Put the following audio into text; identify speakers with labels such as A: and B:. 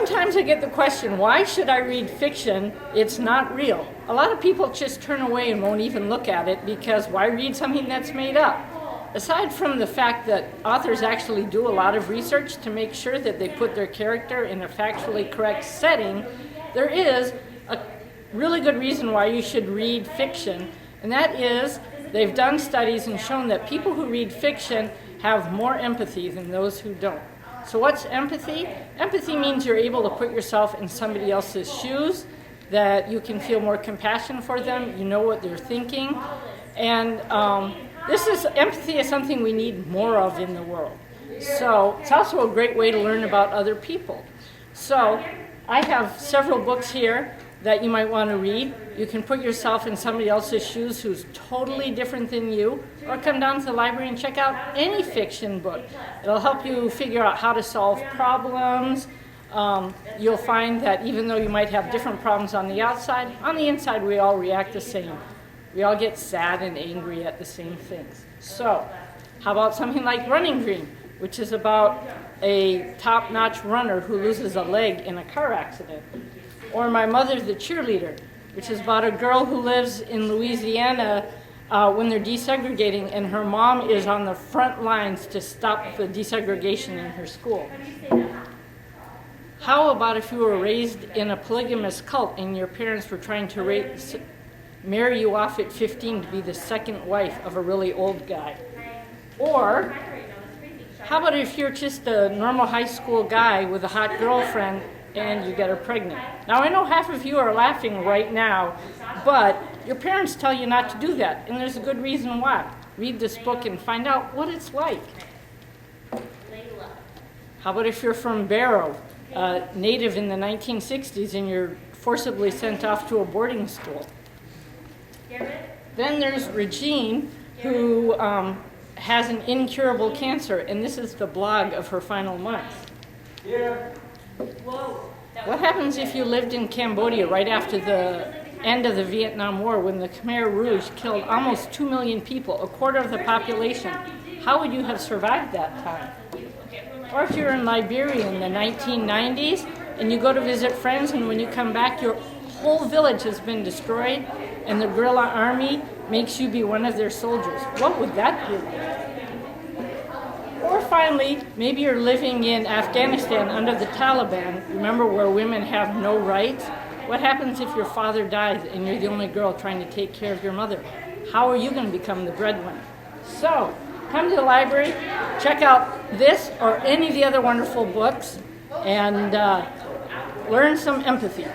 A: Sometimes I get the question, why should I read fiction? It's not real. A lot of people just turn away and won't even look at it because why read something that's made up? Aside from the fact that authors actually do a lot of research to make sure that they put their character in a factually correct setting, there is a really good reason why you should read fiction, and that is they've done studies and shown that people who read fiction have more empathy than those who don't. So what's empathy? Empathy means you're able to put yourself in somebody else's shoes, that you can feel more compassion for them, you know what they're thinking, and empathy is something we need more of in the world. So it's also a great way to learn about other people. So I have several books here that you might want to read. You can put yourself in somebody else's shoes who's totally different than you, or come down to the library and check out any fiction book. It'll help you figure out how to solve problems. You'll find that even though you might have different problems on the outside, on the inside we all react the same. We all get sad and angry at the same things. So, how about something like Running Dream, which is about a top-notch runner who loses a leg in a car accident? Or My Mother the Cheerleader, which is about a girl who lives in Louisiana when they're desegregating, and her mom is on the front lines to stop the desegregation in her school. How about if you were raised in a polygamous cult and your parents were trying to marry you off at 15 to be the second wife of a really old guy? Or how about if you're just a normal high school guy with a hot girlfriend and you get her pregnant? Now, I know half of you are laughing right now, but your parents tell you not to do that, and there's a good reason why. Read this book and find out what it's like. How about if you're from Barrow, native in the 1960s, and you're forcibly sent off to a boarding school? Then there's Regine, who has an incurable cancer, and this is the blog of her final months. What happens if you lived in Cambodia right after the end of the Vietnam War, when the Khmer Rouge killed almost 2 million people, a quarter of the population? How would you have survived that time? Or if you're in Liberia in the 1990s and you go to visit friends, and when you come back your whole village has been destroyed and the guerrilla army makes you be one of their soldiers, what would that be like? Or finally, maybe you're living in Afghanistan under the Taliban, remember, where women have no rights? What happens if your father dies and you're the only girl trying to take care of your mother? How are you going to become the breadwinner? So, come to the library, check out this or any of the other wonderful books, and learn some empathy.